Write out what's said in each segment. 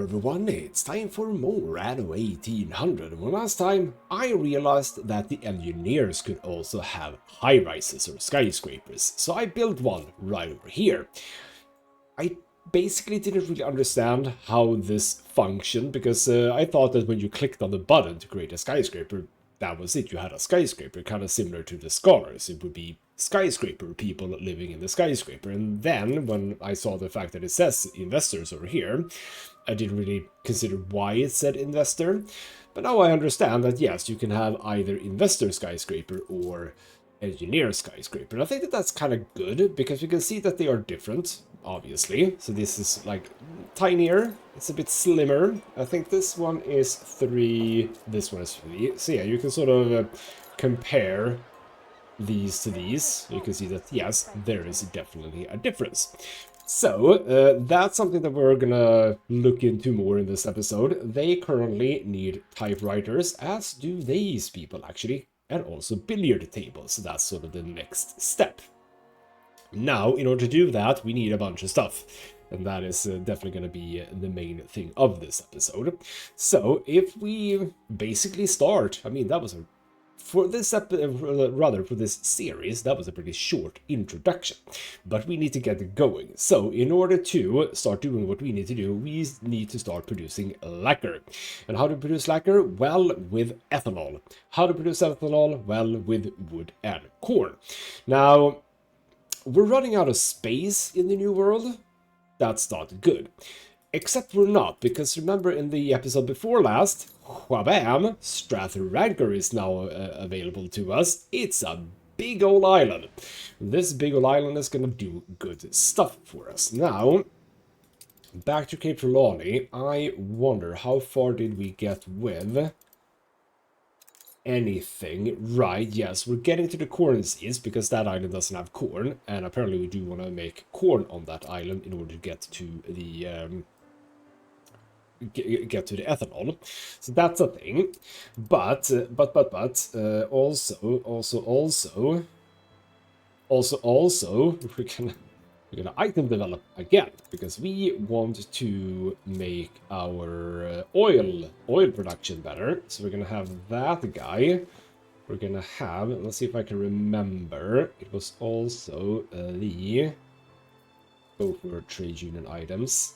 everyone, it's time for more Anno 1800. Well, last time I realized that the engineers could also have high-rises or skyscrapers, so I built one right over here. I basically didn't really understand how this functioned, because I thought that when you clicked on the button to create a skyscraper, that was it, you had a skyscraper, kind of similar to the scholars. It would be skyscraper people living in the skyscraper. And then when I saw the fact that it says investors over here, I didn't really consider why it said investor. But now I understand that yes, you can have either investor skyscraper or engineer skyscraper. And I think that that's kind of good, because we can see that they are different, obviously. So this is like tinier, it's a bit slimmer. I think this one is 3, this one is 3. So yeah, you can sort of compare these to these. You can see that yes, there is definitely a difference. So that's something that we're gonna look into more in this episode. They currently need typewriters, as do these people actually, and also billiard tables. So that's sort of the next step. Now, in order to do that, we need a bunch of stuff. And that is definitely going to be the main thing of this episode. So, if we basically start, I mean, that was a, for this for this series, that was a pretty short introduction. But we need to get going. So, in order to start doing what we need to do, we need to start producing lacquer. And how to produce lacquer? Well, with ethanol. How to produce ethanol? Well, with wood and corn. Now, we're running out of space in the New World. That's not good. Except we're not, because remember in the episode before last, whabam, Strathrankor is now available to us. It's a big old island. This big old island is going to do good stuff for us. Now, back to Cape Trelawney, I wonder how far did we get with anything. Right, yes, we're getting to the corn seeds because that island doesn't have corn, and apparently we do want to make corn on that island in order to get to the get to the ethanol. So that's a thing. But also we're gonna item develop again, because we want to make our oil production better. So we're gonna have that guy. We're gonna have, let's see if I can remember, it was also the go for trade union items.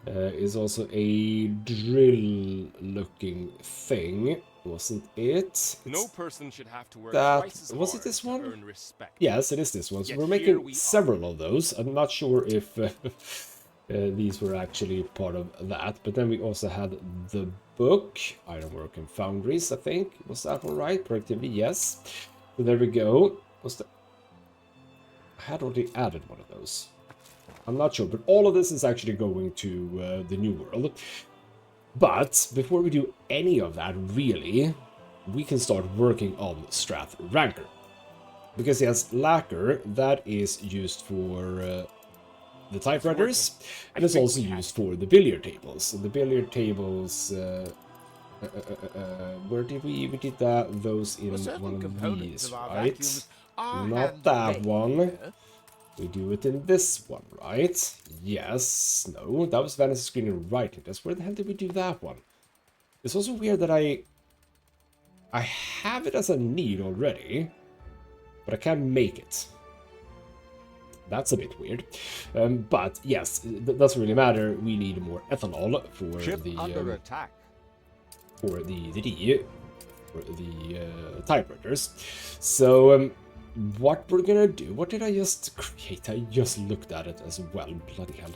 Is also a drill looking thing, wasn't it? No person should have to work that, twice as was hard it this to one? earn respect. Yes, it is this one. So Yet we're here making we several of those. I'm not sure if these were actually part of that. But then we also had the book, Ironwork and Foundries, I think. Was that one right? Productivity, yes. So there we go. I had already added one of those. I'm not sure, but all of this is actually going to the New World. But before we do any of that, really, we can start working on Strathrankor. Because yes, lacquer, that is used for the typewriters, and it's also used for the billiard tables. And the billiard tables, where did we did those in one of these, right? Not that one. We do it in this one, right? Yes, no, that was Vanessa screen and writing. That's where the hell did we do that one? It's also weird that I have it as a need already, but I can't make it. That's a bit weird. But yes, that doesn't really matter. We need more ethanol for Ship the under attack. for the typewriters. So what we're gonna do? What did I just create? I just looked at it as well. Bloody hell!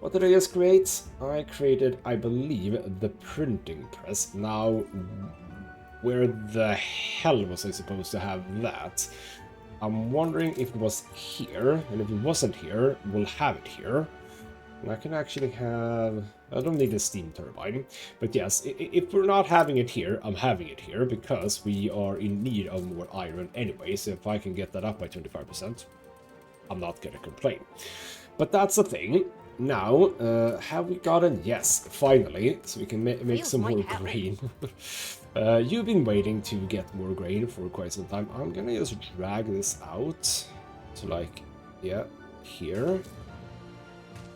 What did I just create? I created, I believe, the printing press. Now, where the hell was I supposed to have that? I'm wondering if it was here, and if it wasn't here, we'll have it here. And I can actually have... I don't need a steam turbine, but yes, if we're not having it here, I'm having it here, because we are in need of more iron anyway, so if I can get that up by 25%, I'm not gonna complain. But that's the thing. Now, have we gotten... Yes, finally, so we can make some more grain. You've been waiting to get more grain for quite some time. I'm gonna just drag this out to, like, yeah, here.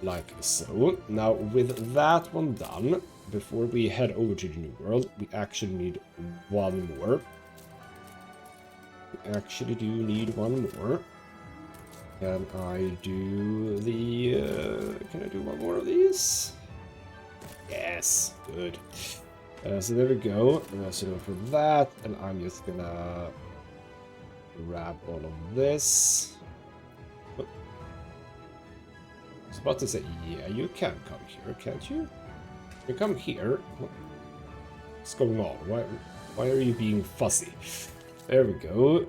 like so. Now, with that one done, before we head over to the new world, we actually need one more. We actually do need one more. Can I do the... can I do one more of these? Yes, good. So there we go. So for that, and I'm just gonna grab all of this. Oh. I was about to say, yeah, you can come here, can't you? You come here. What's going on? Why are you being fussy? There we go.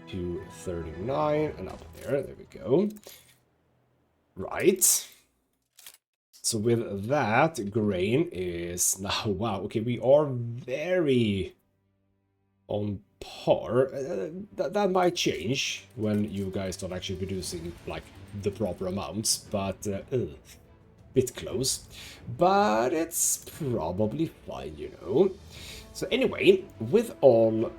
239 and up there. There we go. Right. So with that, grain is now, wow, okay, we are very on par. That might change when you guys start actually producing, like, the proper amounts, but bit close. But it's probably fine, you know. So anyway, with all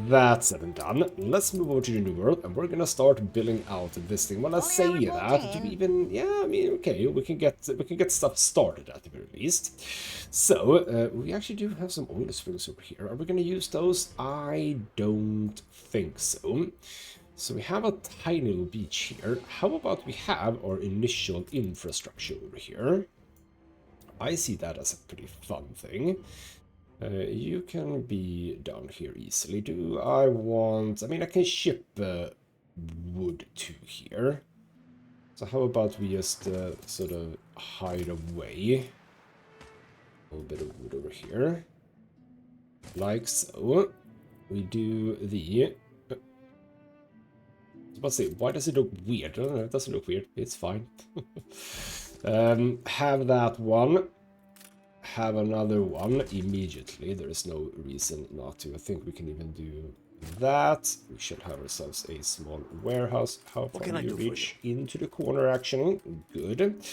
that said and done, let's move over to the new world, and we're gonna start building out this thing. When I say that, do we even... yeah, I mean, okay, we can get stuff started at the very least. So, we actually do have some oil springs over here. Are we gonna use those? I don't think so. So we have a tiny little beach here. How about we have our initial infrastructure over here? I see that as a pretty fun thing. You can be down here easily. Do I want... I mean, I can ship wood to here. So how about we just sort of hide away a little bit of wood over here. Like so. We do the... I was about to say, why does it look weird? No, it doesn't look weird. It's fine. Have that one. Have another one immediately. There is no reason not to. I think we can even do that. We should have ourselves a small warehouse. How far do you reach into the corner, actually? Good.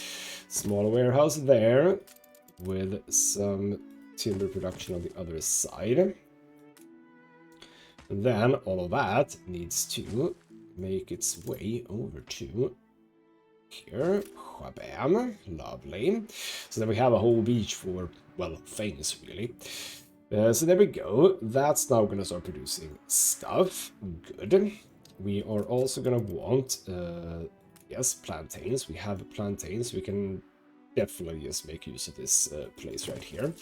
Small warehouse there with some timber production on the other side. And then all of that needs to make its way over to here. Bam. Lovely. So then we have a whole beach for, well, things, really. So there we go. That's now going to start producing stuff. Good. We are also going to want, yes, plantains. We have plantains. We can definitely just make use of this place right here.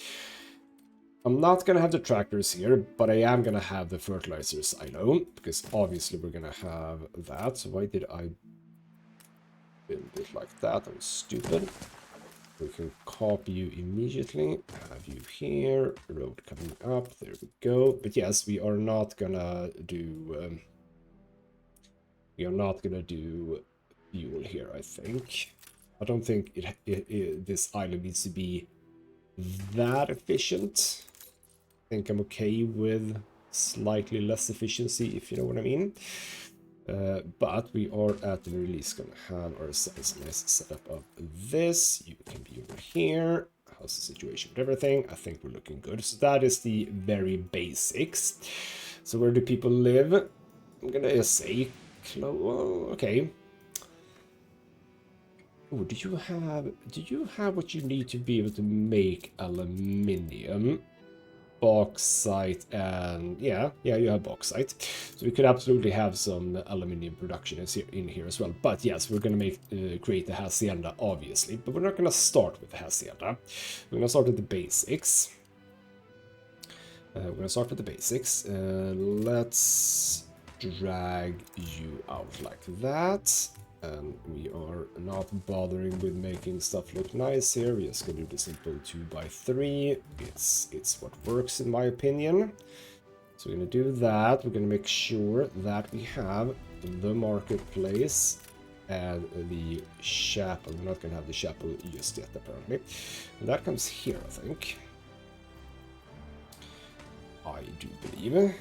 I'm not going to have the tractors here, but I am going to have the fertilizer silo, because obviously we're going to have that. So why did I build it like that? I'm stupid. We can copy you immediately. Have you here. Road coming up. There we go. But yes, we are not gonna do... fuel here, I think. I don't think this island needs to be that efficient. I think I'm okay with slightly less efficiency, if you know what I mean. But we are at the very least going to have ourselves a nice setup of this. You can be over here. How's the situation with everything? I think we're looking good. So that is the very basics. So where do people live? I'm going to just say... okay. Oh, do you have what you need to be able to make aluminium? Bauxite and yeah, you have bauxite, so we could absolutely have some aluminium production in here as well. But yes, we're gonna create the hacienda, obviously, but we're not gonna start with the hacienda. We're gonna start with the basics. Let's drag you out like that. And we are not bothering with making stuff look nice here. We're just gonna do the simple 2x3. It's what works in my opinion. So we're gonna do that. We're gonna make sure that we have the marketplace and the chapel. We're not gonna have the chapel just yet, apparently. And that comes here, I think. I do believe.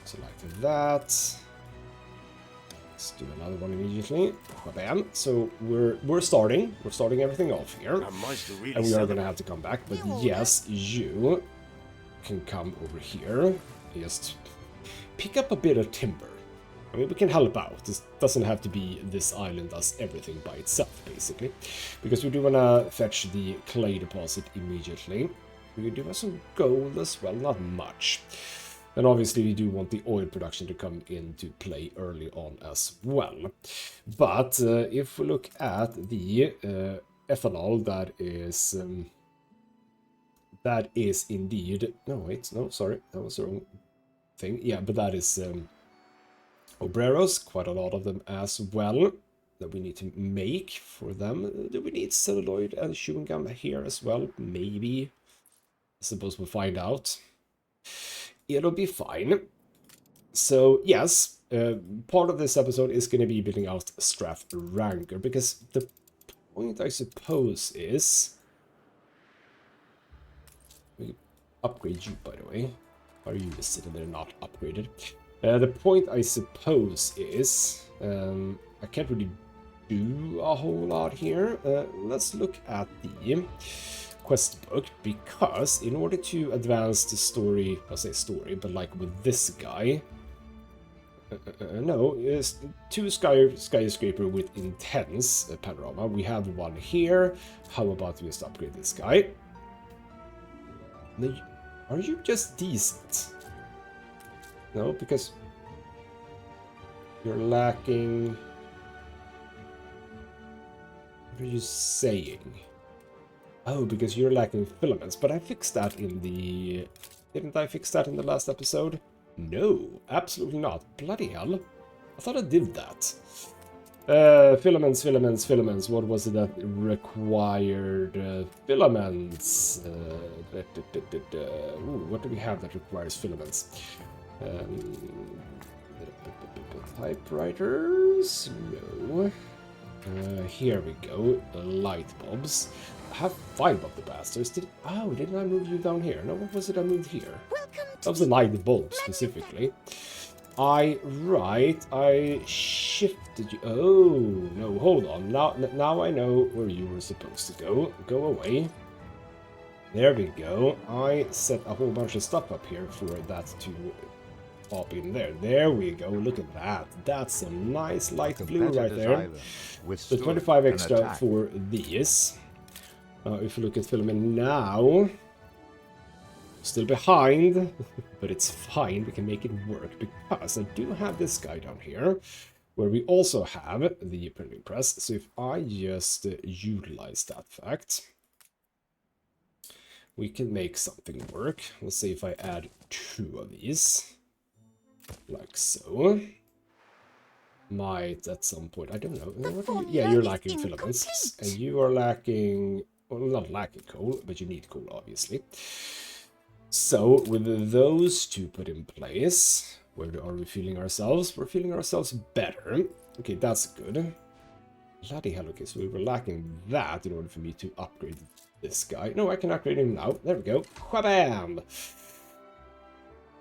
So like that. Let's do another one immediately. Bam. So we're starting everything off here, and we are gonna have to come back. But yes, you can come over here. Just pick up a bit of timber. I mean, we can help out. This doesn't have to be this island does everything by itself, basically. Because we do want to fetch the clay deposit immediately. We do have some gold as well, not much. And obviously we do want the oil production to come into play early on as well. But if we look at the ethanol, that is indeed... No, wait, no, sorry, that was the wrong thing. Yeah, but that is obreros, quite a lot of them as well, that we need to make for them. Do we need celluloid and chewing gum here as well? Maybe. I suppose we'll find out. It'll be fine. So, yes, part of this episode is going to be building out Strath Ranker, because the point, I suppose, is... We upgrade you, by the way. Are you sitting there not upgraded? The point, I suppose, is... I can't really do a whole lot here. Let's look at the quest book, because in order to advance the story, I'll say story, but like with this guy, no, it's 2 skyscraper with intense panorama. We have one here. How about we just upgrade this guy? Are you just decent? No, because you're lacking... What are you saying? Oh, because you're lacking filaments, but I fixed that in the... Didn't I fix that in the last episode? No, absolutely not. Bloody hell. I thought I did that. Filaments. What was it that required filaments? Ooh, what do we have that requires filaments? Typewriters? No. Here we go. Light bulbs. I have 5 of the bastards. Didn't I move you down here? No, what was it I moved here? That was the light bulb specifically. I shifted you. Oh, no, hold on. Now I know where you were supposed to go. Go away. There we go. I set a whole bunch of stuff up here for that to pop in there. There we go. Look at that. That's some nice light blue right there. So 25 extra for these. If you look at filament now, still behind, but it's fine. We can make it work because I do have this guy down here where we also have the printing press. So if I just utilize that fact, we can make something work. Let's see if I add 2 of these, like so. Might at some point, I don't know. Yeah, you're lacking filaments, and you are lacking, well, not lacking coal, but you need coal, obviously. So, with those 2 put in place, where are we feeling ourselves? We're feeling ourselves better. Okay, that's good. Bloody hell, okay, so we were lacking that in order for me to upgrade this guy. No, I can upgrade him now. There we go. Whabam!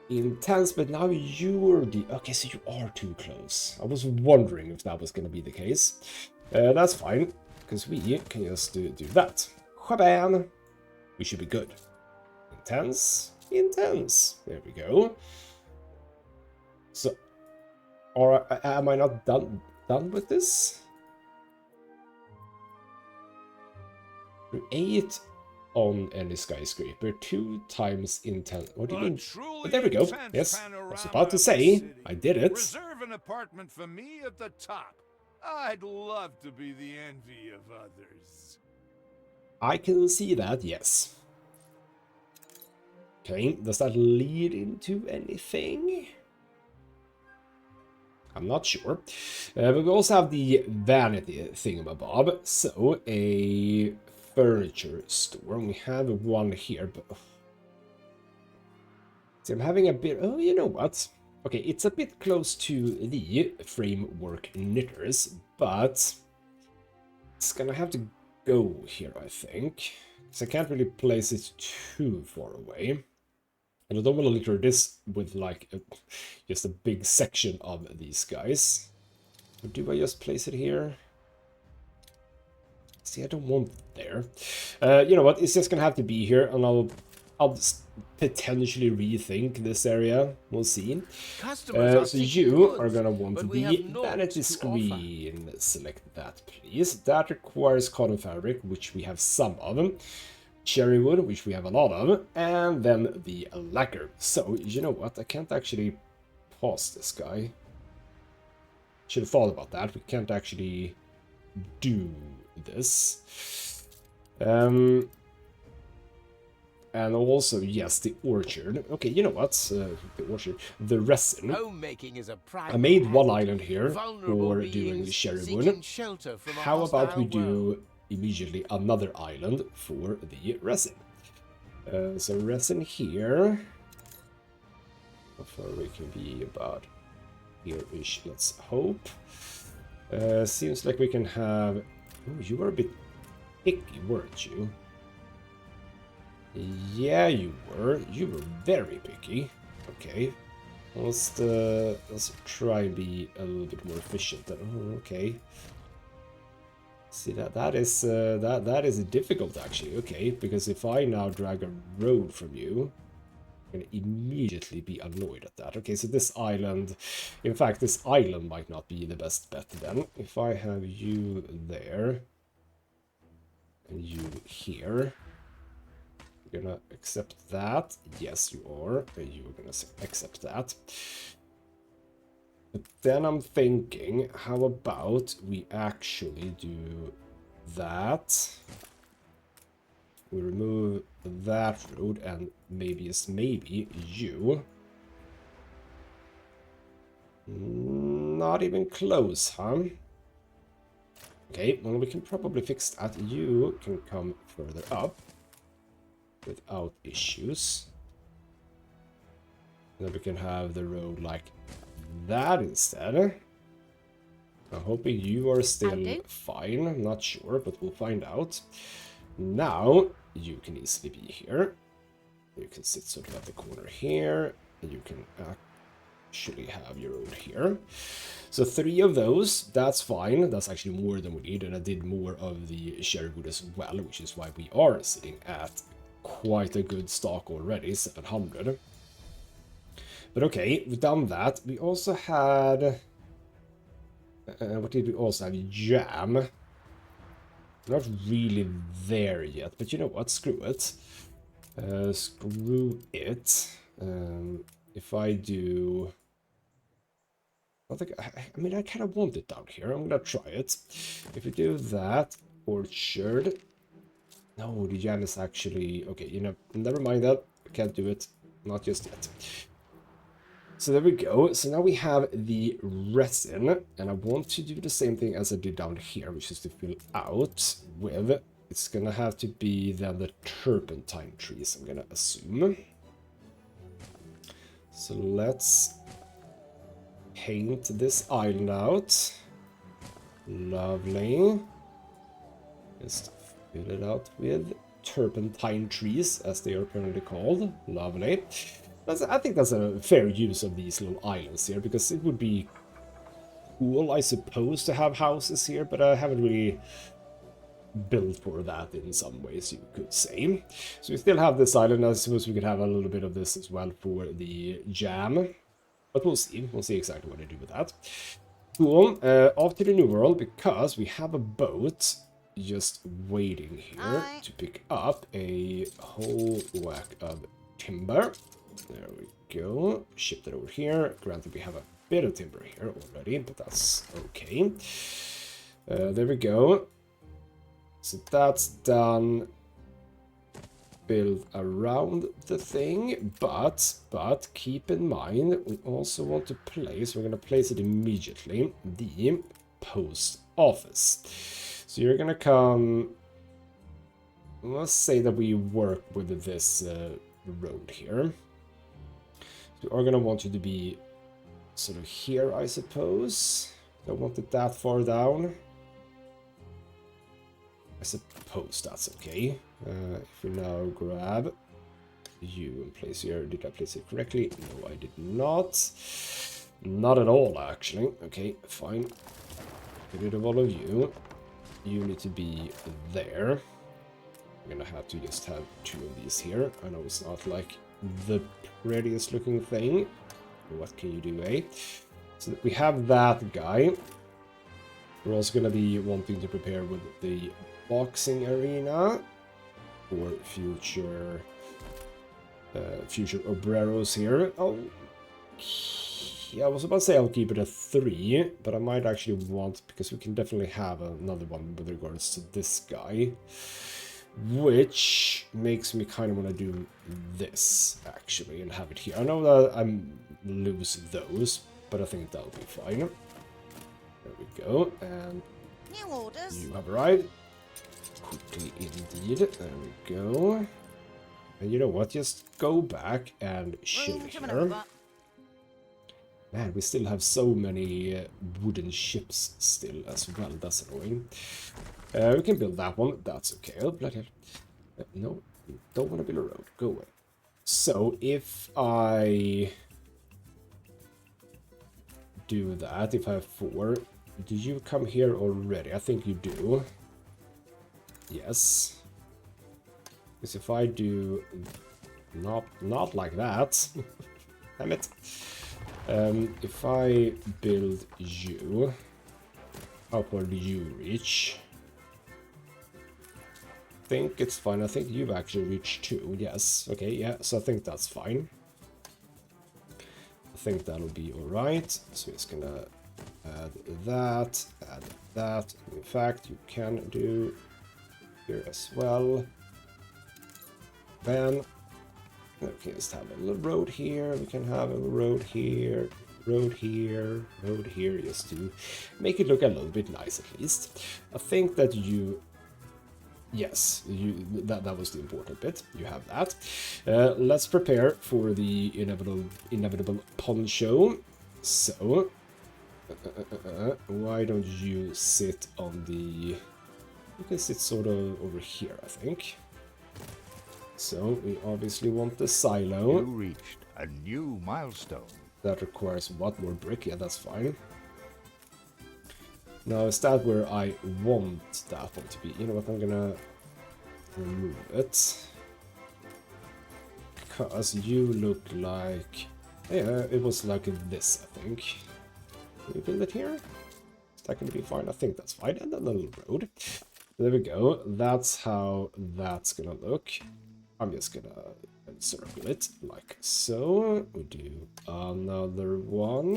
Intense, but now you're the... Okay, so you are too close. I was wondering if that was going to be the case. That's fine, because we can just do that. Whabam! We should be good. Intense. There we go. So, am I not done with this? Create on any skyscraper 2 times intense. What do you mean? But there we go. Yes, I was about to say I did it. Reserve an apartment for me at the top. I'd love to be the envy of others. I can see that, yes. Okay, does that lead into anything? I'm not sure. But we also have the vanity thingamabob. So, a furniture store. We have one here, but... See, I'm having a bit... Oh, you know what? Okay, it's a bit close to the framework knitters, but... It's gonna have to go here, I think. Because I can't really place it too far away. And I don't want to litter this with, like, just a big section of these guys. Or do I just place it here? See, I don't want it there. You know what? It's just gonna have to be here, and I'll potentially rethink this area. We'll see. Customers are So seeking you goods, are gonna want but to we be have naught vanity to offer. screen. Select that, please. That requires cotton fabric, which we have some of. Cherry wood, which we have a lot of, and then the lacquer. So, you know what? I can't actually pause this guy. Should have thought about that. We can't actually do this. And also, yes, the orchard. Okay, you know what? The orchard. The resin. Homemaking is a pride I made one hand. island here Vulnerable for doing beings cherry seeking wood. shelter from a How about we hostile world. do immediately another island for the resin? So resin here. How far we can be about here-ish, let's hope. Seems like we can have... Oh, you were a bit picky, weren't you? Yeah, you were. You were very picky. Okay. Let's try and be a little bit more efficient. Oh, okay. See that is difficult actually. Okay, because if I now drag a road from you, I'm gonna immediately be annoyed at that. Okay, so this island, in fact, this island might not be the best bet then. If I have you there and you here. You're gonna accept that. Yes, you are. And you're gonna accept that. But then I'm thinking, how about we actually do that? We remove that road and maybe you. Not even close, huh? Okay, well, we can probably fix that. You can come further up without issues. Then we can have the road like that instead. I'm hoping you are still fine. I'm not sure, but we'll find out. Now you can easily be here. You can sit sort of at the corner here, and you can actually have your road here. So 3 of those, that's fine. That's actually more than we need, and I did more of the cherry wood as well, which is why we are sitting at quite a good stock already, 700. But okay, we've done that. We also had... what did we also have? Jam. Not really there yet, but you know what? Screw it. Screw it. If I do... I think, I mean, I kind of want it down here. I'm gonna try it. If we do that, orchard... No, the jam is actually... Okay, you know, never mind that. I can't do it. Not just yet. So there we go. So now we have the resin, and I want to do the same thing as I did down here, which is to fill out with... It's gonna have to be then the turpentine trees, I'm gonna assume. So let's paint this island out. Lovely. Just fill it out with turpentine trees, as they are apparently called. Lovely. I think that's a fair use of these little islands here, because it would be cool, I suppose, to have houses here, but I haven't really built for that in some ways, you could say. So we still have this island. I suppose we could have a little bit of this as well for the jam, but we'll see. We'll see exactly what I do with that. Cool. Off to the new world, because we have a boat just waiting here to pick up a whole whack of timber. There we go. Ship that over here. Granted, we have a bit of timber here already, but that's okay. There we go. So that's done. Build around the thing, but keep in mind, we also want to place, we're going to place it immediately, the post office. So you're going to come, let's say that we work with this road here. So we're going to want you to be sort of here, I suppose. Don't want it that far down. I suppose that's okay. If we now grab you and place here, did I place it correctly? No, I did not. Not at all, actually. Okay, fine. Get rid of all of you. You need to be there. I'm gonna have to just have 2 of these here. I know it's not like the prettiest looking thing. What can you do, eh? So we have that guy. We're also going to be wanting to prepare with the boxing arena for future obreros here. Yeah, I was about to say I'll keep it at 3, but I might actually want, because we can definitely have another one with regards to this guy, which makes me kind of want to do this actually and have it here. I know that I'm lose those, but I think that'll be fine. There we go, and New orders. you have arrived. Quickly indeed, there we go. And you know what, just go back and chill Room to here. maneuver. Man, we still have so many wooden ships still as well, that's annoying. We can build that one, that's okay. Oh, bloody hell. No, don't want to build a road, go away. So, if I do that, if I have 4, do you come here already? I think you do. Yes. Because if I do not like that, damn it. If I build you, how far do you reach? I think it's fine. I think you've actually reached 2. Yes. Okay. Yeah. So I think that's fine. I think that'll be all right. So it's gonna add that. In fact, you can do here as well. Then we can just have a little road here. We can have a road here, road here, road here, just to make it look a little bit nice at least. I think that you, yes, that was the important bit. You have that. Let's prepare for the inevitable poncho. So, why don't you sit on the? You can sit sort of over here, I think. So, we obviously want the silo. You reached a new milestone. That requires what, more brick? Yeah, that's fine. Now, is that where I want that one to be? You know what, I'm gonna remove it. Because you look like... Yeah, it was like this, I think. Can we build it here? Is that gonna be fine? I think that's fine. And then a little road. There we go. That's how that's gonna look. I'm just gonna encircle it like so. We do another one.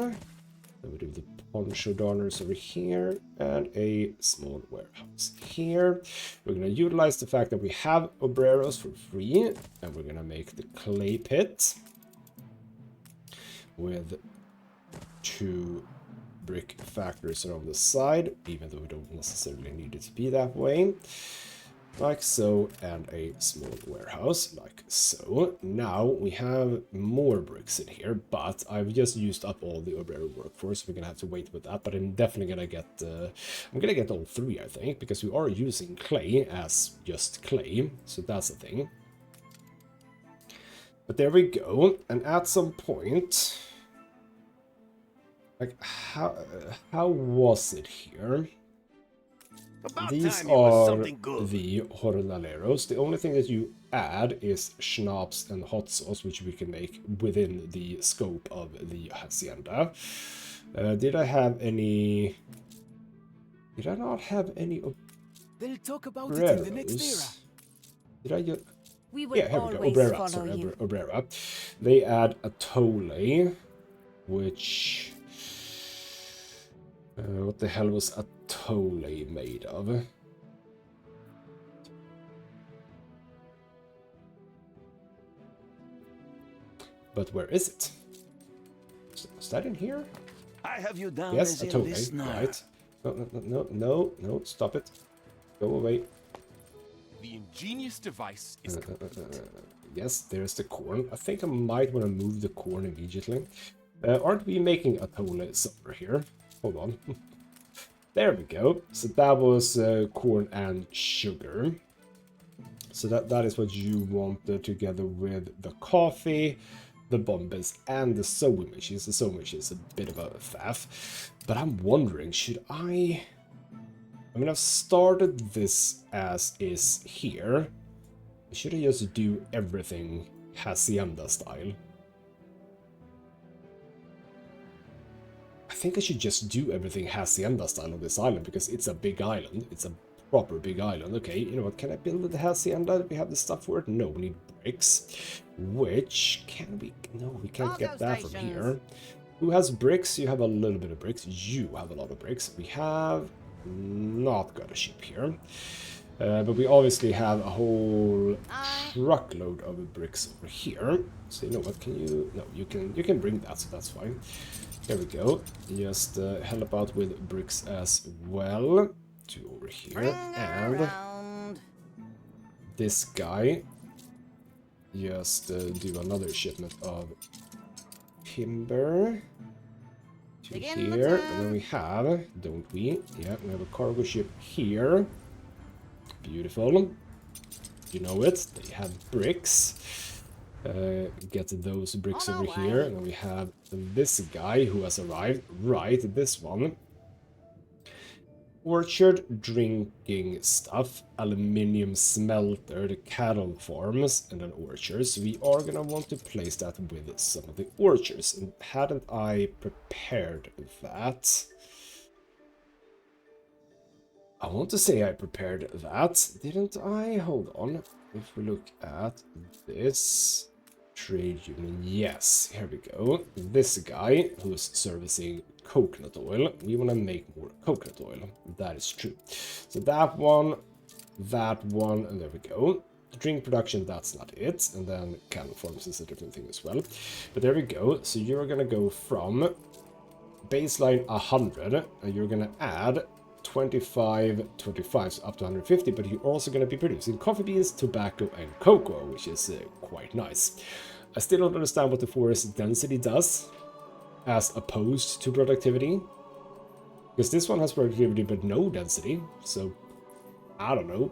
Then we do the poncho darners over here and a small warehouse here. We're gonna utilize the fact that we have obreros for free, and we're gonna make the clay pit with 2 brick factories around the side, even though we don't necessarily need it to be that way. Like so, and a small warehouse, like so. Now we have more bricks in here, but I've just used up all the obrero workforce. We're gonna have to wait with that, but I'm definitely gonna get, I'm gonna get all 3, I think, because we are using clay as just clay, so that's the thing. But there we go, and at some point, like, how was it here? About These time you was are something good. the jornaleros. The only thing that you add is schnapps and hot sauce, which we can make within the scope of the hacienda. Did I have any... Did I not have any They'll talk about it in the next era. obreros? Did I just... We will Yeah, here we go. always Obrera, follow sorry, you. Obrera. They add a tole, which... what the hell was a tole made of? But where is it? Is that in here? I have you down Yes, as a a tole, listener. right. No, stop it. Go away. The ingenious device is complete. Yes, there's the corn. I think I might want to move the corn immediately. Aren't we making a tole somewhere here? Hold on. There we go. So that was corn and sugar. So that is what you wanted together with the coffee, the bombas, and the sewing machines. The sewing machine is a bit of a faff. But I'm wondering, should I mean, I've started this as is here. Should I just do everything hacienda style. I think I should just do everything hacienda style on this island, because it's a big island. It's a proper big island. Okay, you know what? Can I build the hacienda? Do we have the stuff for it? No, we need bricks. Which can we? No, we can't get that from here. Who has bricks? You have a little bit of bricks. You have a lot of bricks. We have not got a ship here. But we obviously have a whole truckload of bricks over here. So you know what? Can you? No, you can bring that. So that's fine. There we go. Just help out with bricks as well. Two over here, and this guy. Just do another shipment of timber to here, and then we have, don't we? Yeah, we have a cargo ship here. Beautiful. You know it. They have bricks. Get those bricks over here, and then we have this guy who has arrived. Right, this one. Orchard, drinking stuff, aluminium smelter, the cattle farms, and then orchards. We are gonna want to place that with some of the orchards. And hadn't I prepared that? I want to say I prepared that, didn't I? Hold on. If we look at this trade union, yes, here we go. This guy who's servicing coconut oil, we want to make more coconut oil. That is true. So that one, and there we go. Drink production, that's not it. And then cattle farms is a different thing as well. But there we go. So you're gonna go from baseline 100, and you're gonna add 25, so up to 150, but you're also going to be producing coffee beans, tobacco, and cocoa, which is quite nice. I still don't understand what the forest density does, as opposed to productivity, because this one has productivity but no density, so I don't know.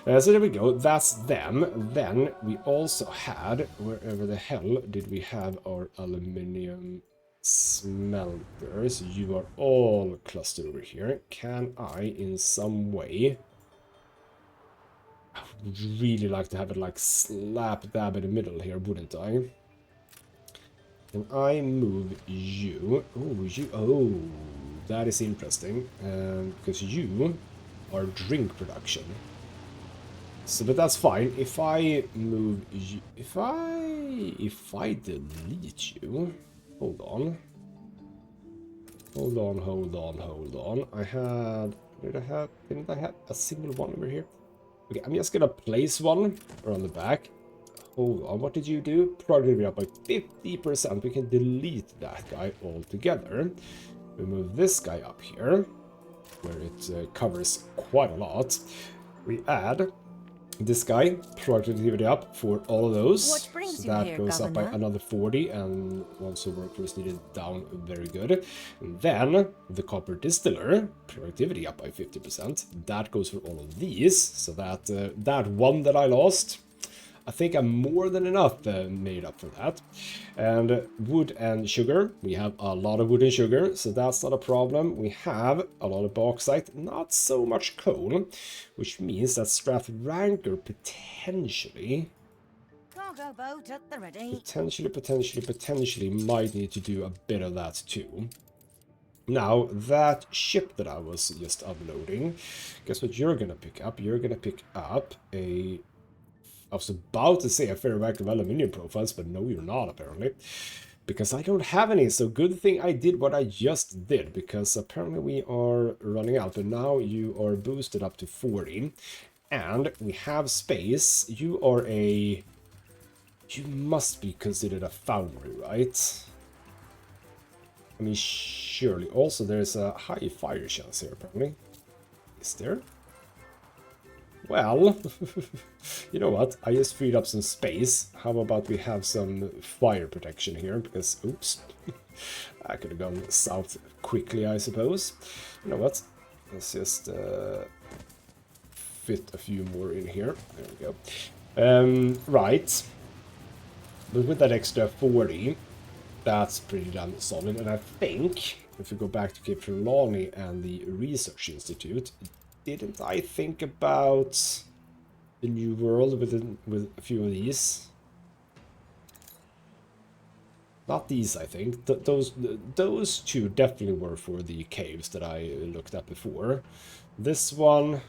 So there we go, that's them. Then we also had, wherever the hell did we have our aluminium smelters? You are all clustered over here. Can I in some way, I would really like to have it like slap dab in the middle here, wouldn't I? Can I move you? Oh, that is interesting, because you are drink production. So, but that's fine. If I move you, if I delete you. Hold on. Didn't I have a single one over here? Okay, I'm just gonna place one around the back. Hold on, what did you do? Productivity up by 50%. We can delete that guy altogether. We move this guy up here, where it covers quite a lot. We add this guy, productivity up for all of those. What brings so you that here, goes Governor? up by another 40, and also workforce needed down very good. And then the copper distiller, productivity up by 50%. That goes for all of these, so that that one that I lost, I think I'm more than enough made up for that. And wood and sugar, we have a lot of wood and sugar, so that's not a problem. We have a lot of bauxite, not so much coal, which means that Strathranker potentially might need to do a bit of that too. Now, that ship that I was just uploading, guess what you're gonna pick up? You're gonna pick up a... I was about to say a ferroactive aluminium profiles, but no, you're not, apparently. Because I don't have any, so good thing I did what I just did, because apparently we are running out, but now you are boosted up to 40. And we have space. You are a... You must be considered a foundry, right? I mean, surely. Also, there's a high fire chance here, apparently. Is there? Well, you know what? I just freed up some space. How about we have some fire protection here? Because, oops, I could have gone south quickly, I suppose. You know what? Let's just fit a few more in here. There we go. Right. But with that extra 40, that's pretty damn solid. And I think, if we go back to Cape Trelawney and the Research Institute, didn't I think about the New World with a few of these? Not these, I think. Those two definitely were for the caves that I looked at before. This one,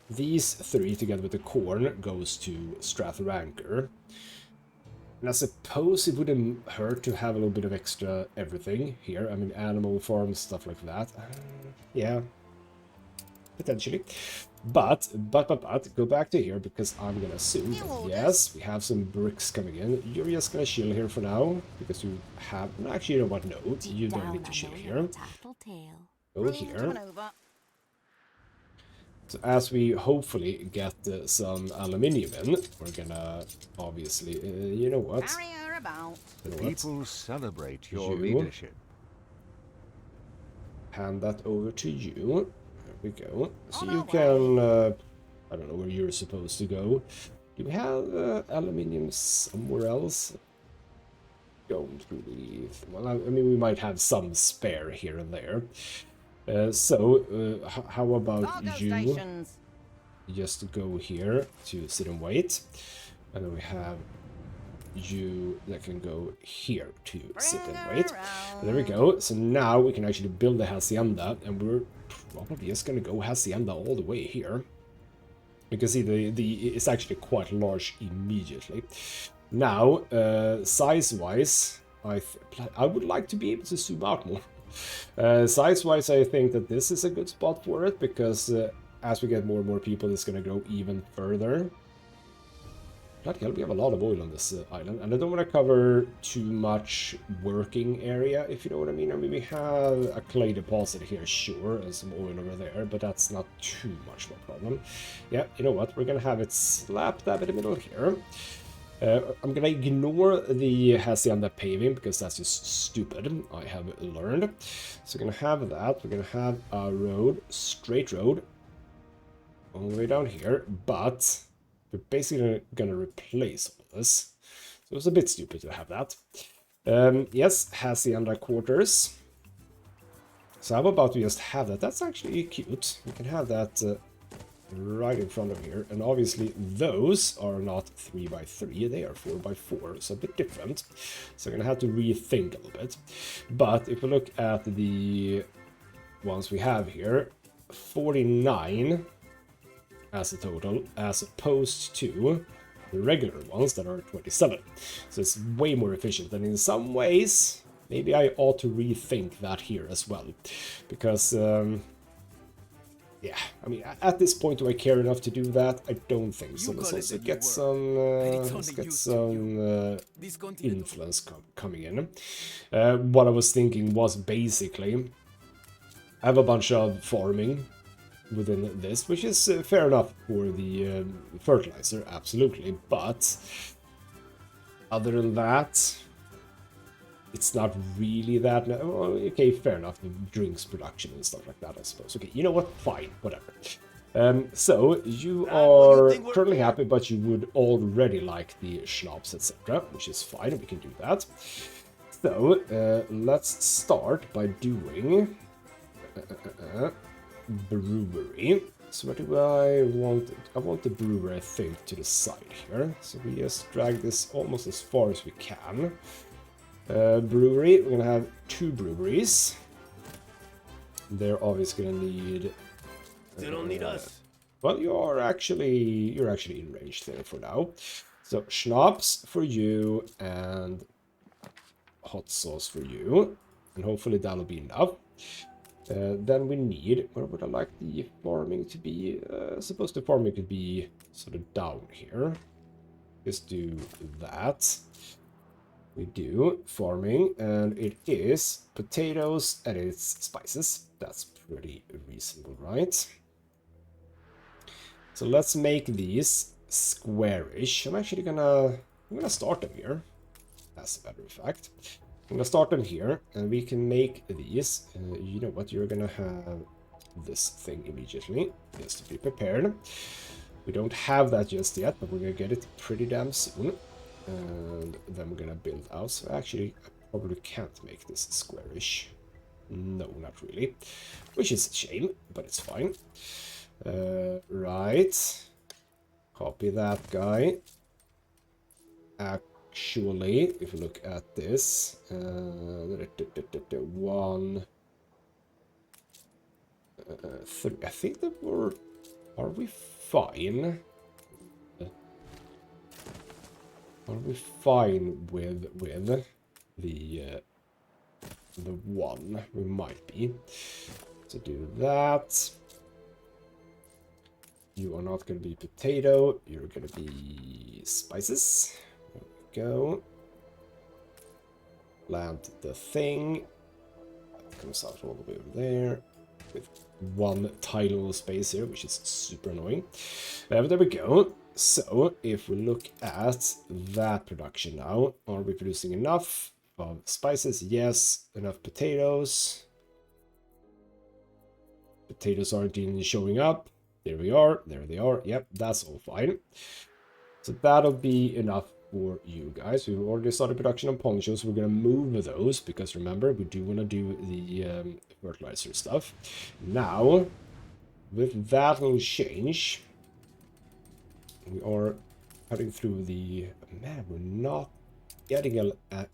these three together with the corn goes to Strathranker. And I suppose it wouldn't hurt to have a little bit of extra everything here. I mean, animal farms, stuff like that. Yeah, potentially. But, go back to here because I'm gonna assume that, yes, we have some bricks coming in. You're just gonna chill here for now because you have, actually, you know what, no, you don't need to chill here. Go here. So as we hopefully get some aluminium in, we're gonna obviously, you know what? People celebrate your leadership. Hand that over to you. There we go. So you can, I don't know where you're supposed to go. Do we have aluminium somewhere else? Don't really. Well, I mean, we might have some spare here and there. How about you just go here to sit and wait, and then we have you that can go here to sit and wait. And there we go. So now we can actually build the hacienda, and we're probably just gonna go hacienda all the way here. You can see it's actually quite large immediately. Now, size-wise, I would like to be able to zoom out more. Size-wise, I think that this is a good spot for it, because as we get more and more people, it's going to grow even further. Bloody hell, we have a lot of oil on this island, and I don't want to cover too much working area, if you know what I mean. I mean, we have a clay deposit here, sure, and some oil over there, but that's not too much of a problem. Yeah, you know what, we're going to have it slap dab in the middle here. I'm gonna ignore the hacienda paving because that's just stupid, I have learned. So we're gonna have that, we're gonna have a road, straight road, all the way down here, but we're basically gonna replace all of this. So it's a bit stupid to have that. Yes, hacienda quarters. So I'm about to just have that. That's actually cute. We can have that right in front of here, and obviously those are not 3x3, they are 4x4, so a bit different. So I'm gonna have to rethink a little bit. But if we look at the ones we have here, 49 as a total, as opposed to the regular ones that are 27. So it's way more efficient, and in some ways maybe I ought to rethink that here as well, because yeah, I mean, at this point, do I care enough to do that? I don't think so. Let's also get some, influence coming in. What I was thinking was basically, I have a bunch of farming within this, which is fair enough for the fertilizer, absolutely. But other than that, it's not really that. Well, okay, fair enough. The drinks production and stuff like that, I suppose. Okay, you know what? Fine, whatever. So you are currently happy, but you would already like the schnapps, etc., which is fine. We can do that. So let's start by doing brewery. So what do I want? I want the brewery, I think, to the side here. So we just drag this almost as far as we can. Brewery, we're gonna have 2 breweries. They're obviously gonna need. They don't need us. Well, you're actually in range there for now. So schnapps for you and hot sauce for you, and hopefully that'll be enough. Then we need. Where would I like the farming to be? I suppose the farming could be sort of down here. Just do that. We do farming, and it is potatoes and it's spices. That's pretty reasonable, right? So let's make these squarish. I'm gonna start them here, as a matter of fact. I'm gonna start them here, and we can make these. You know what? You're gonna have this thing immediately, just to be prepared. We don't have that just yet, but we're gonna get it pretty damn soon. And then we're gonna build out. So actually, I probably can't make this squarish. No, not really. Which is a shame, but it's fine. Right. Copy that guy. actually, if you look at this, 1, 3, I think that we're, are we fine? Are we fine with the 1? We might be. To do that. You are not going to be potato. You're going to be spices. There we go. Plant the thing. That comes out all the way over there. With 1 tiny little space here, which is super annoying. But there we go. So, if we look at that production now, are we producing enough of spices? Yes. Enough potatoes. Potatoes aren't even showing up. There we are. There they are. Yep, that's all fine. So that'll be enough for you guys. We've already started production on ponchos. We're going to move those because remember, we do want to do the fertilizer stuff. Now, with that little change, we are cutting through the... Man, we're not getting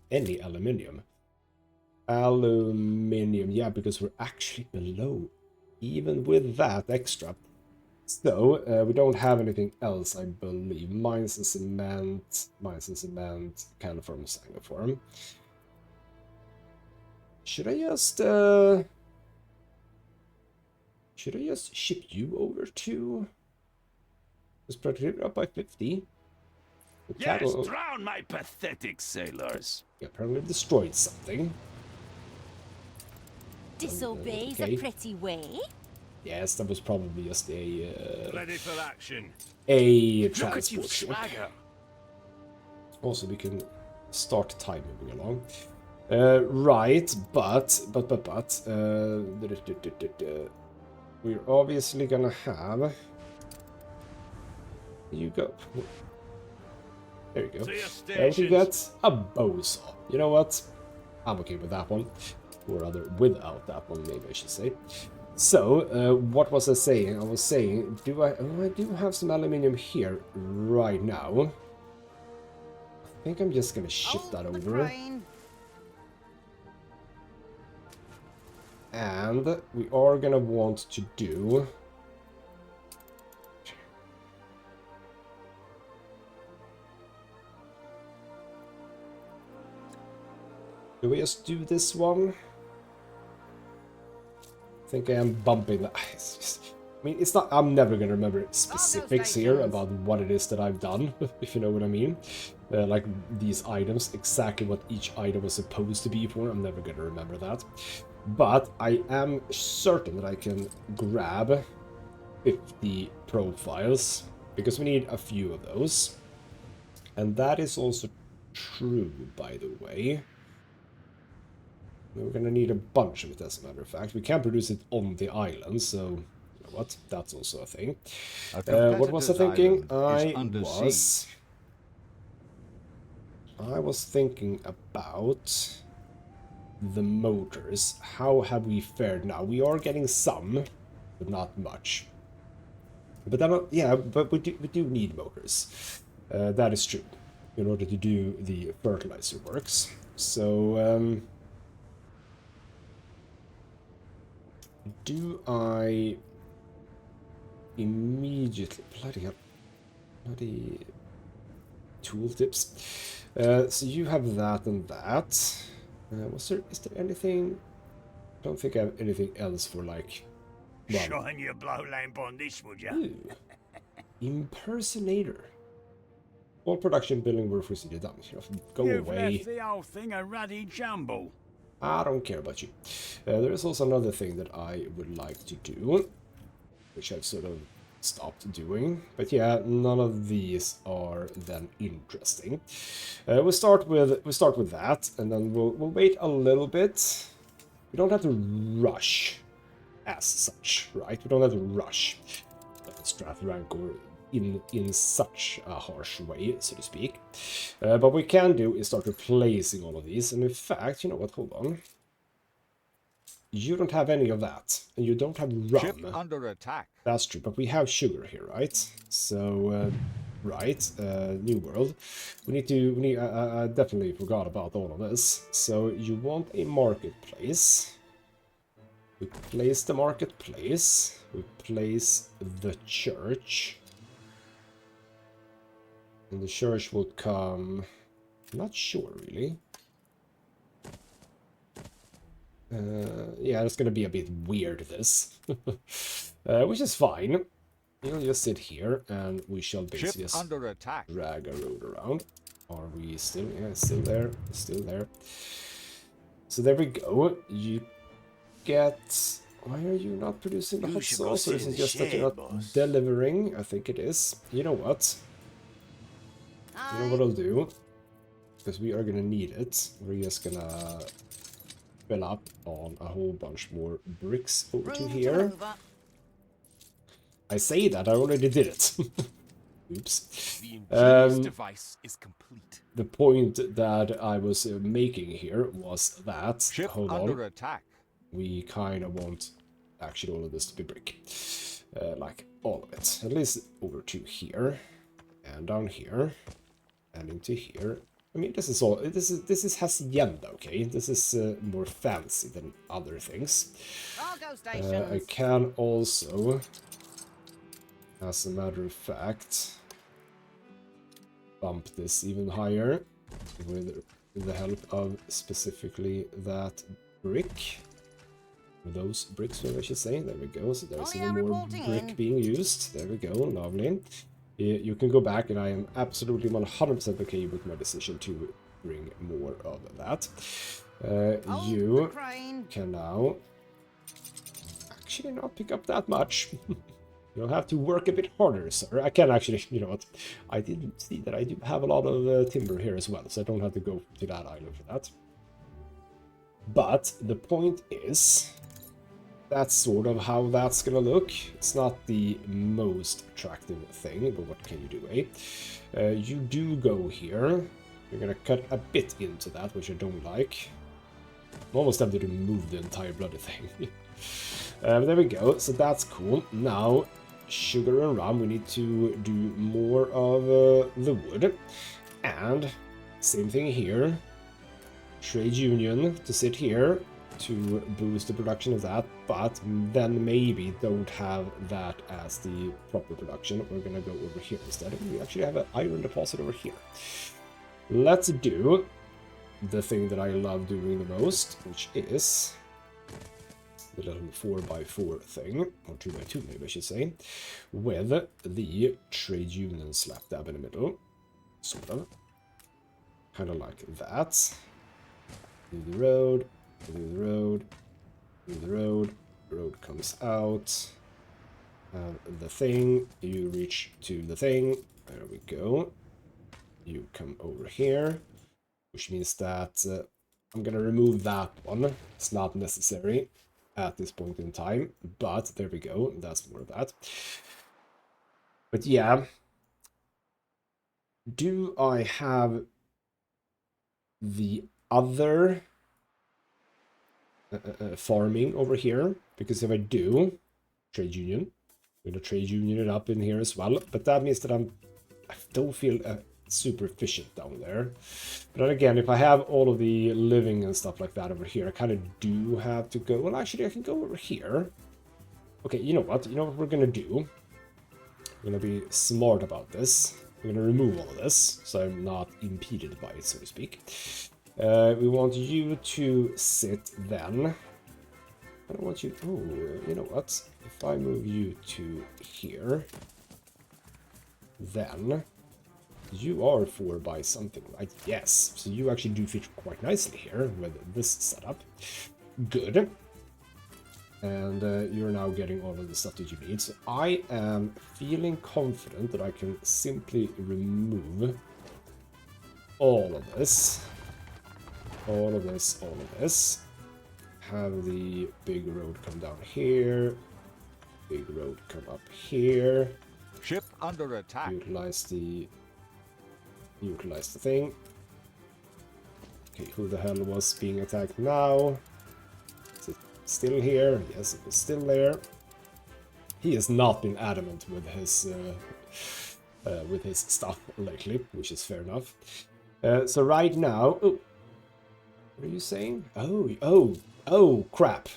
any aluminium. Aluminium, yeah, because we're actually below. Even with that extra. So, we don't have anything else, I believe. Mines and cement, caniform, sangiform. Should I just ship you over to... Is productivity up by 50? The Yes, cattle... drown my pathetic sailors. Yeah, apparently destroyed something. Disobey's okay. a pretty way. Yes, that was probably just a Ready for action. Look at you transport ship. swagger. Also, we can start time moving along. Right, but we're obviously gonna have. You go. There you go. We can get a bow saw. You know what? I'm okay with that one, or rather, without that one, maybe I should say. So, what was I saying? I was saying, I do have some aluminium here right now. I think I'm just gonna ship that over. And we are gonna want to do... Do we just do this one? I think I am bumping that. I mean, it's not. I'm never gonna remember specifics here about what it is that I've done, if you know what I mean. Like these items, exactly what each item was supposed to be for. I'm never gonna remember that. But I am certain that I can grab 50 profiles because we need a few of those, and that is also true, by the way. We're gonna need a bunch of it, as a matter of fact. We can't produce it on the island, so you know what? That's also a thing. What was I thinking? I was thinking about the motors. How have we fared now? We are getting some, but not much. But then, yeah, but we do need motors. That is true, in order to do the fertilizer works. So. Do I immediately... Bloody hell. Bloody tooltips. So you have that and that. Is there anything... I don't think I have anything else for like... Well, Shine your blow lamp on this, would ya? Ooh. Impersonator. All production building work recently done. Go You've away. left the whole thing a ruddy jumble. I don't care about you. There is also another thing that I would like to do, which I've sort of stopped doing. But yeah, none of these are then interesting. We'll start with that, and then we'll wait a little bit. We don't have to rush, as such, right? We don't have to rush Strathrank or in such a harsh way, so to speak. But what we can do is start replacing all of these. And in fact, you know what? Hold on. You don't have any of that, and you don't have rum. Ship under attack. That's true, but we have sugar here, right? So right? New world. I definitely forgot about all of this. So you want a marketplace. We place the marketplace. We place the church. And the church will come... I'm not sure, really. Yeah, it's gonna be a bit weird, this. Which is fine. You'll just sit here, and we shall basically just under attack. drag a road around. Are we still... Yeah, still there. Still there. So there we go. You get... Why are you not producing the hot sauce? Or is it just that you're not delivering? I think it is. You know what? You know what I'll do? Because we are gonna need it. We're just gonna fill up on a whole bunch more bricks over to here. I say that, I already did it. Oops. The ingenious device is complete. The point that I was making here was that... Ship hold under on. attack. We kind of want actually all of this to be brick. Like all of it. At least over to here. And down here. And into here. I mean, this is all... This is hacienda, okay? This is more fancy than other things. I can also, as a matter of fact, bump this even higher with the help of specifically that brick. Those bricks, I should say. There we go. So there's even more brick being used. There we go. Lovely. You can go back, and I am absolutely 100% okay with my decision to bring more of that. You can now actually not pick up that much. You'll have to work a bit harder, sir. I can actually, you know what? I didn't see that I do have a lot of timber here as well, so I don't have to go to that island for that. But the point is... That's sort of how that's gonna look. It's not the most attractive thing, but what can you do, eh? You do go here. You're gonna cut a bit into that, which I don't like. I'm almost tempted to remove the entire bloody thing. There we go, so that's cool. Now, sugar and rum, we need to do more of the wood. And, same thing here. Trade union to sit here to boost the production of that, but then maybe don't have that as the proper production. We're gonna go over here instead. We actually have an iron deposit over here. Let's do the thing that I love doing the most, which is the little 4x4 thing, or 2x2 maybe I should say, with the trade union slap dab in the middle, sort of. Kind of like that. Do the road. Do the road, do the road, road comes out, the thing, you reach to the thing, there we go, you come over here, which means that I'm gonna remove that one, it's not necessary at this point in time, but there we go, that's more of that. But yeah, do I have the other... farming over here, because if I do trade union, I'm gonna trade union it up in here as well, but that means that I don't feel super efficient down there. But then again, if I have all of the living and stuff like that over here, I kind of do have to go. Well, actually I can go over here. Okay, you know what we're gonna do? I'm gonna be smart about this. I'm gonna remove all of this so I'm not impeded by it, so to speak. We want you to sit then. I don't want you... Oh, you know what? If I move you to here, then you are 4 by something, right? Yes. So you actually do fit quite nicely here with this setup. Good. And you're now getting all of the stuff that you need. So I am feeling confident that I can simply remove all of this. All of this, all of this. Have the big road come down here. Big road come up here. Ship under attack. Utilize the thing. Okay, who the hell was being attacked now? Is it still here? Yes, it was still there. He has not been adamant with his with his stuff lately, which is fair enough. So right now... Oh, what are you saying? Oh, crap.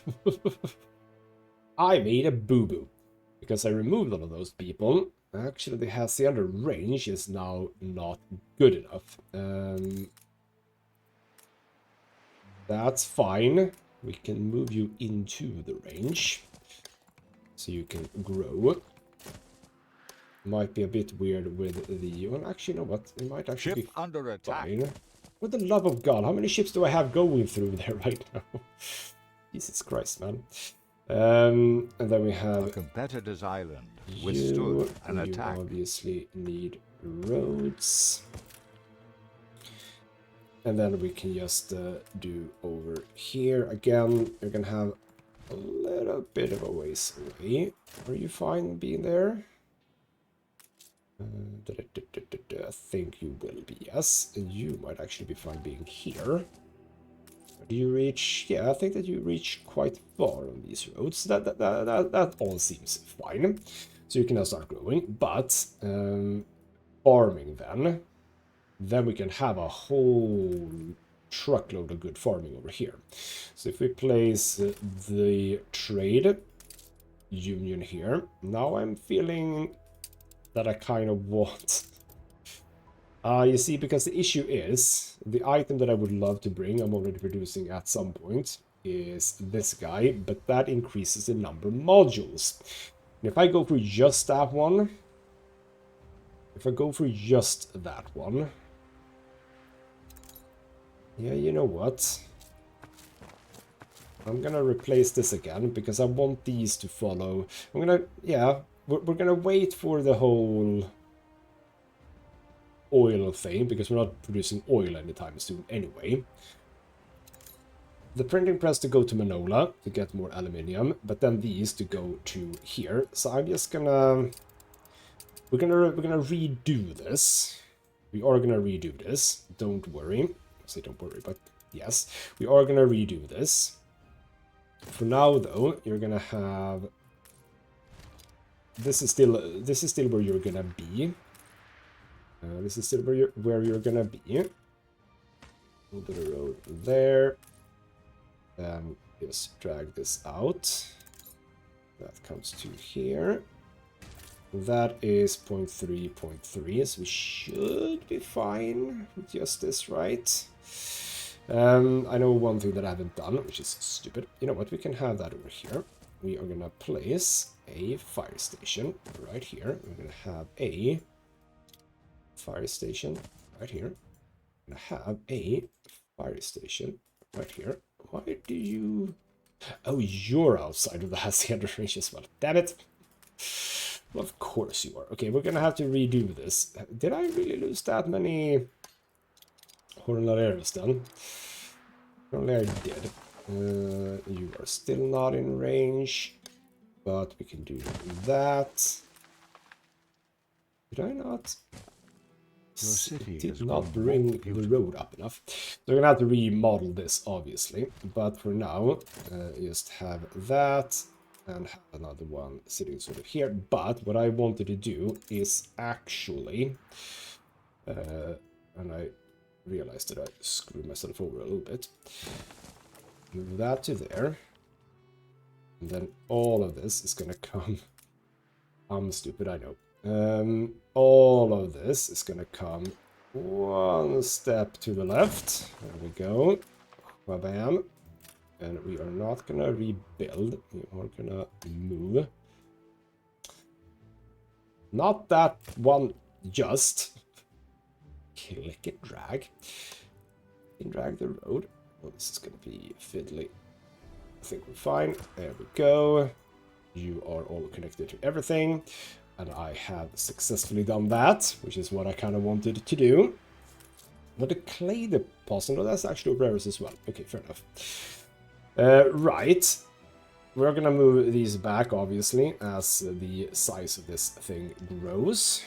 I made a boo-boo. Because I removed all of those people. Actually, the hacienda range is now not good enough. That's fine. We can move you into the range. So you can grow. Might be a bit weird with the... Well, actually, you know what? It might actually Ship be under attack. fine. For the love of God, how many ships do I have going through there right now? Jesus Christ, man. And then we A have... competitor's island You, withstood an and you attack. obviously need roads. And then we can just do over here. Again, you're gonna have a little bit of a ways away. Are you fine being there? I think you will be, yes. And you might actually be fine being here. Do you reach? Yeah, I think that you reach quite far on these roads. That all seems fine. So you can now start growing. But farming then we can have a whole truckload of good farming over here. So if we place the trade union here, now I'm feeling that I kind of want... you see, because the issue is, the item that I would love to bring, I'm already producing at some point, is this guy, but that increases the number of modules. And if I go for just that one, yeah, you know what? I'm gonna replace this again, because I want these to follow. Yeah, we're gonna wait for the whole oil thing, because we're not producing oil anytime soon anyway. The printing press to go to Manola to get more aluminium, but then these to go to here. So I'm just gonna... We're gonna redo this. We are gonna redo this. Don't worry. I say don't worry, but yes. We are gonna redo this. For now, though, you're gonna have... This is still where you're gonna be. This is still where you're gonna be. We'll do the road there. Then just drag this out. That comes to here. That is 0.3, 0.3, so we should be fine with just this, right? I know one thing that I haven't done, which is stupid. You know what, we can have that over here. We are gonna place a fire station right here. We're gonna have a fire station right here. We're gonna have a fire station right here. Why do you... Oh, you're outside of the hacienda range as well. Damn it. Well, of course you are. Okay, we're gonna have to redo this. Did I really lose that many jornaleros then? Only I did. You are still not in range, but we can do that. Did I not? Your city Did has not grown bring more the beautiful. road up enough. So we're gonna have to remodel this, obviously. But for now, just have that and have another one sitting sort of here. But what I wanted to do is actually, and I realized that I screwed myself over a little bit. Move that to there. And then all of this is gonna come... I'm stupid, I know. All of this is gonna come one step to the left. There we go. Bam. And we are not gonna rebuild. We are gonna move. Not that one just. Click and drag. And drag the road. Well, this is gonna be fiddly. I think we're fine. There we go. You are all connected to everything. And I have successfully done that, which is what I kind of wanted to do. But the clay deposit, no, that's actually rares as well. Okay, fair enough. Right. We're gonna move these back, obviously, as the size of this thing grows.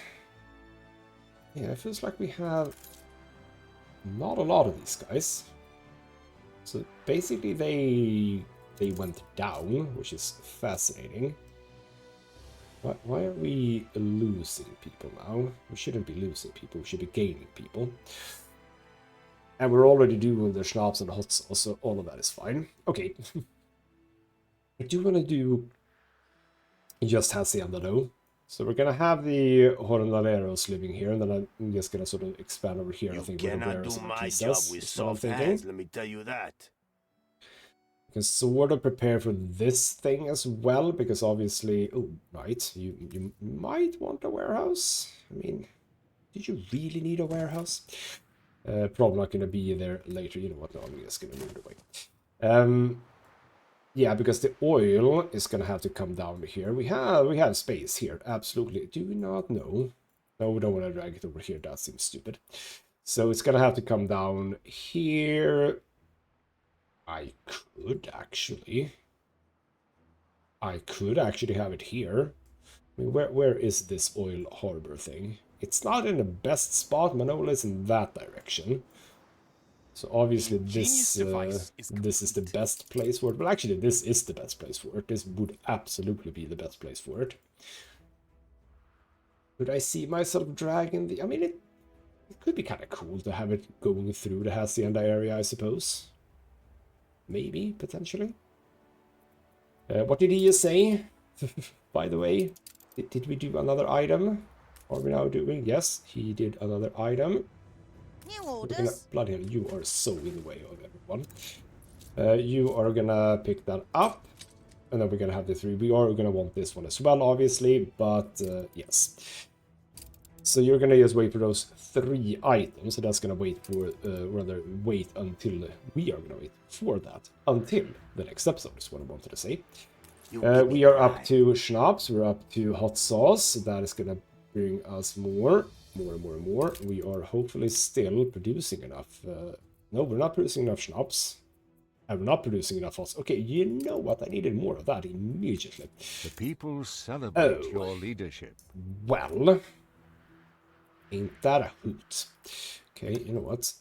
Yeah, it feels like we have not a lot of these guys. So basically they went down, which is fascinating. Why are we losing people now? We shouldn't be losing people, we should be gaining people. And we're already doing the schnapps and hot sauce, so all of that is fine. Okay. I do want to do just Hacienda though. So we're gonna have the jornaleros living here, and then I'm just gonna sort of expand over here. I You think with the cannot do wares and my job pizzas with is what I'm soft thinking. hands, let me tell you that. You can sort of prepare for this thing as well, because obviously, oh, right, you might want a warehouse. I mean, did you really need a warehouse? Probably not going to be there later. You know what? No, I'm just going to move it away. Yeah, because the oil is going to have to come down here. We have space here. Absolutely. Do we not know? No, we don't want to drag it over here. That seems stupid. So it's going to have to come down here. I could actually have it here. I mean, where is this oil harbor thing? It's not in the best spot. Manola is in that direction. So obviously this is the best place for it. Well, actually, this is the best place for it. This would absolutely be the best place for it. Could I see myself dragging the... I mean, it could be kind of cool to have it going through the Hacienda area, I suppose. Maybe, potentially. What did he say? By the way, did we do another item? Are we now doing? Yes, he did another item. New orders. Bloody hell, you are so in the way of everyone. You are gonna pick that up. And then we're gonna have the 3. We are gonna want this one as well, obviously. But, yes. So you're gonna just wait for those 3 items. So that's gonna wait for, rather wait until we are gonna wait for that until the next episode is what I wanted to say. We are up to schnapps. We're up to hot sauce. So that is gonna bring us more. We are hopefully still producing enough. No, we're not producing enough schnapps. I'm not producing enough hot sauce. Okay, you know what? I needed more of that immediately. The people celebrate your leadership. Well, ain't that a hoot? Okay, you know what?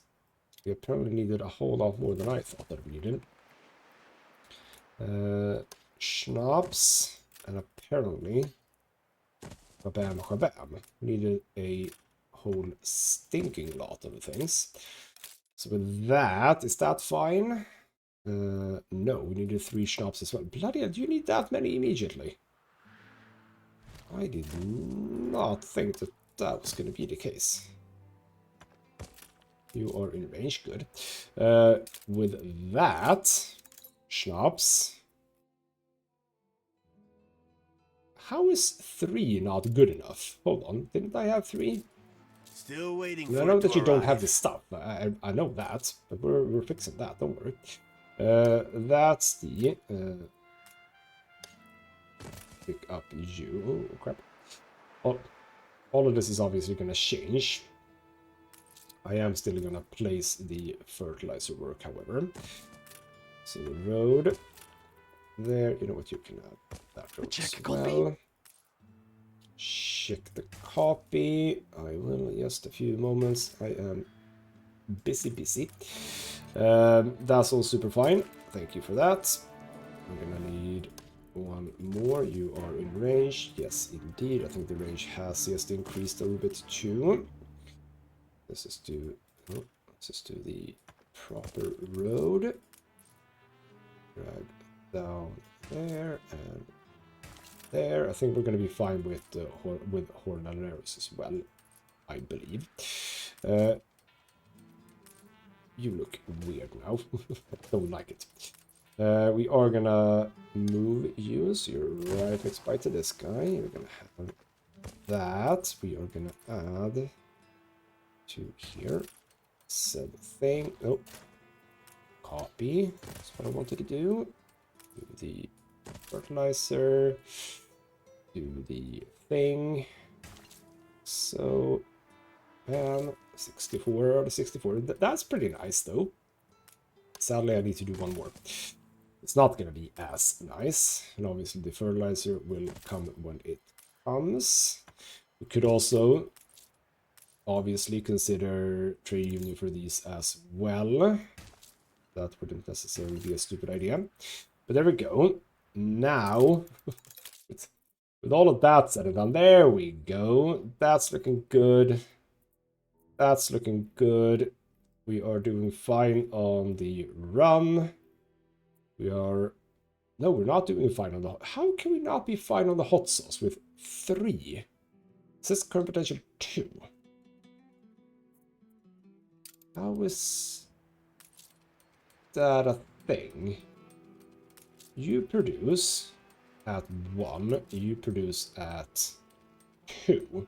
We apparently needed a whole lot more than I thought that we needed. Schnapps, and apparently, kabam, kabam, needed a whole stinking lot of things. So with that, is that fine? No, we needed 3 schnapps as well. Bloody hell, do you need that many immediately? I did not think that that was going to be the case. You are in range, good. With that, schnapps. How is 3 not good enough? Hold on, didn't I have 3? Still waiting I for know it that to you don't arrive. have the stuff. I know that, but we're fixing that. Don't worry. That's the pick up you. Oh crap! All of this is obviously going to change. I am still going to place the fertilizer work, however. So the road there. You know what? You can have that road as well. Check the copy. I will just a few moments. I am busy. That's all super fine. Thank you for that. I'm gonna need 1 more. You are in range. Yes, indeed. I think the range has just increased a little bit too. Let's just do the proper road. Drag down there and there. I think we're gonna be fine with Hornaleros as well, I believe. You look weird now. Don't like it. We are gonna move you, so you're right next by to this guy. We're gonna have that. We are gonna add to here. Said thing. Oh, copy. That's what I wanted to do. Do the fertilizer. Do the thing. So, 64 out of 64. That's pretty nice, though. Sadly, I need to do 1 more. It's not going to be as nice. And obviously, the fertilizer will come when it comes. We could also, obviously, consider trade union for these as well. That wouldn't necessarily be a stupid idea. But there we go. Now, With all of that said and done, there we go. That's looking good. That's looking good. We are doing fine on the rum. We are... No, we're not doing fine on the... How can we not be fine on the hot sauce with 3? It says current potential 2. How is that a thing? You produce at 1, you produce at 2. We're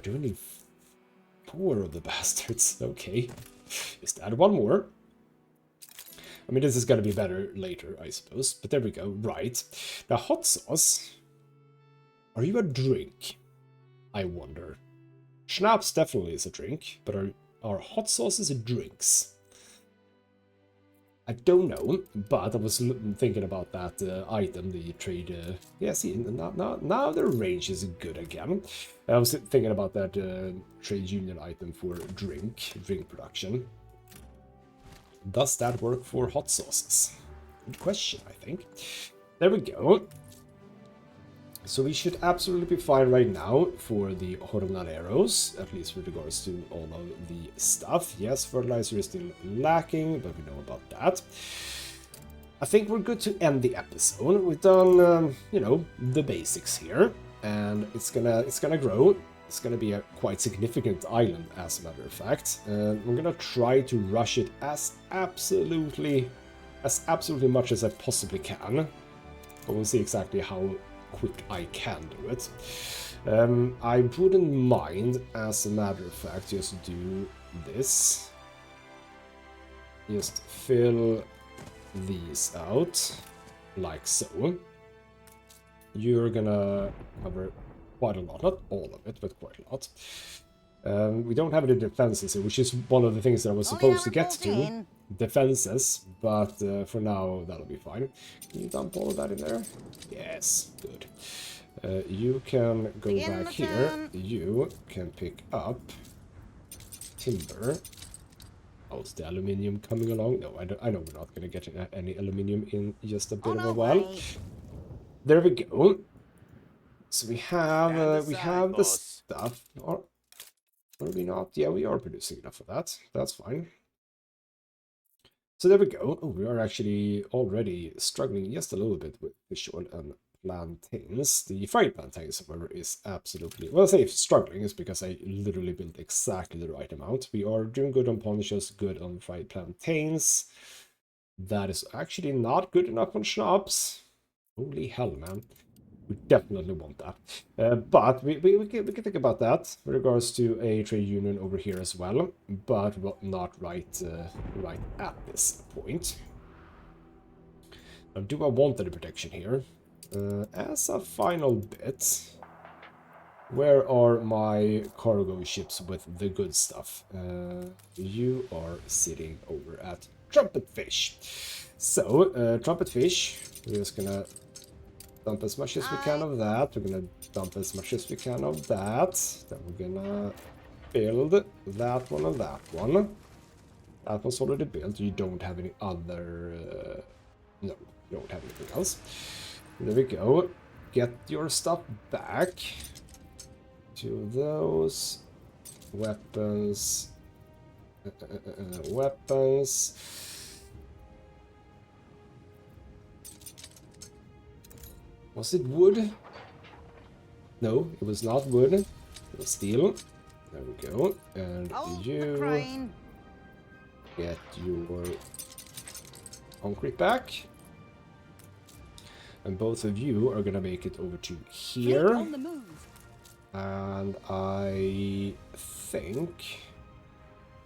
doing only 4 of the bastards. Okay. Just add 1 more. I mean, this is going to be better later, I suppose. But there we go. Right. Now, hot sauce. Are you a drink? I wonder. Schnapps definitely is a drink, but are hot sauces drinks? I don't know, but I was thinking about that item, the trade... yeah, see, now the range is good again. I was thinking about that trade union item for drink production. Does that work for hot sauces? Good question, I think. There we go. So we should absolutely be fine right now for the hormonal arrows, at least with regards to all of the stuff. Yes, fertilizer is still lacking, but we know about that. I think we're good to end the episode. We've done, you know, the basics here, and it's gonna grow. It's gonna be a quite significant island, as a matter of fact. I'm gonna try to rush it as absolutely much as I possibly can. But we'll see exactly how quick I can do it. I wouldn't mind, as a matter of fact, just do this. Just fill these out, like so. You're gonna cover quite a lot, not all of it, but quite a lot. We don't have any defenses here, which is one of the things that I was supposed to get to. Defenses, but for now that'll be fine. Can you dump all of that in there? Yes, good. You can go back here. You can pick up timber. How's the aluminium coming along? No, I know we're not going to get any aluminium in just a bit of a while. There we go. So we have the stuff. Or are we not? Yeah, we are producing enough of that. That's fine. So there we go. Oh, we are actually already struggling just a little bit with fish oil and plantains. The fried plantains, however, is absolutely... Well, I say struggling is because I literally built exactly the right amount. We are doing good on ponchos, good on fried plantains. That is actually not good enough on schnapps. Holy hell, man. We definitely want that. But we can think about that with regards to a trade union over here as well. But not right at this point. Now, do I want any protection here? As a final bit, where are my cargo ships with the good stuff? You are sitting over at Trumpet Fish. So, Trumpet Fish, we're just gonna dump as much as we can of that. We're gonna dump as much as we can of that. Then we're gonna build that one and that one. That one's already built. You don't have any other... no, you don't have anything else. There we go. Get your stuff back to those weapons. Weapons. Was it wood? No, it was not wood. It was steel. There we go. And you get your concrete back. And both of you are gonna make it over to here. And I think...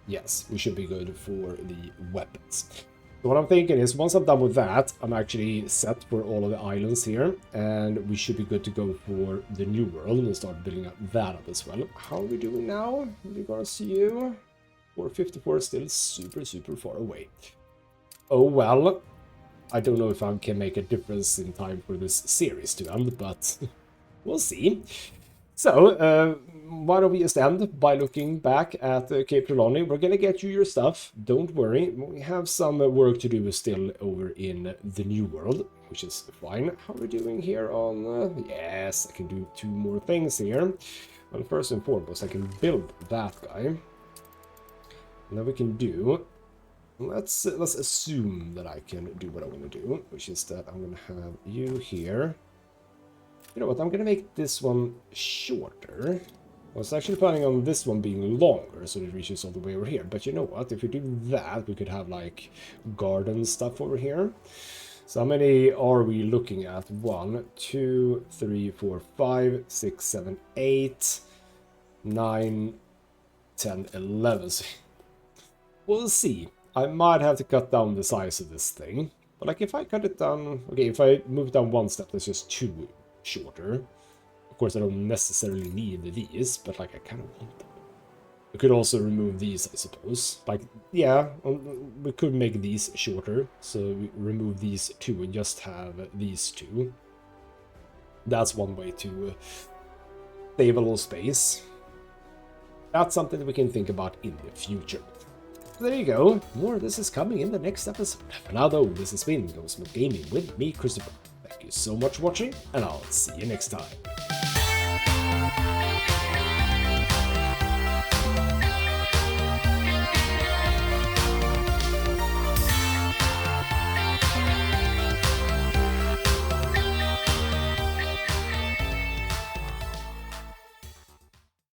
Yes, we should be good for the weapons. So what I'm thinking is, once I'm done with that, I'm actually set for all of the islands here. And we should be good to go for the new world and start building up that up as well. How are we doing now in regards to you? 454 is still super far away. Oh well. I don't know if I can make a difference in time for this series to end, but we'll see. So, why don't we just end by looking back at Cape Trelawney? We're gonna get you your stuff, don't worry. We have some work to do still over in the New World, which is fine. How are we doing here on... yes, I can do 2 more things here. Well, first and foremost, I can build that guy. And then we can do... let's assume that I can do what I want to do, which is that I'm going to have you here. You know what, I'm going to make this one shorter. I was actually planning on this one being longer, so it reaches all the way over here. But you know what, if we do that, we could have, like, garden stuff over here. So how many are we looking at? 1, 2, 3, 4, 5, 6, 7, 8, 9, 10, 11. We'll see. I might have to cut down the size of this thing. But like if I cut it down... okay, if I move it down 1 step, that's just 2 shorter. Of course, I don't necessarily need these, but like I kind of want them. We could also remove these, I suppose. Like, yeah, we could make these shorter. So we remove these 2 and just have these 2. That's one way to save a little space. That's something that we can think about in the future. So there you go. More of this is coming in the next episode. For now though, this has been ghostmutgaming with me, Christopher. Thank you so much for watching, and I'll see you next time.